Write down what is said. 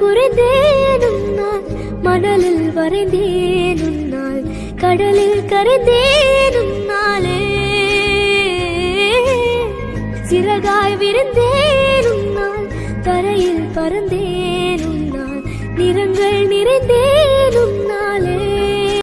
குறைந்தேனுன்னால் மணலில் வரைந்தேனுன்னால் கடலில் கரைந்தேனுன்னாலே சிறகாய் விருந்தேனுன்னால் தரையில் பறந்தேனுன்னால் நிறங்கள் நிறைந்தே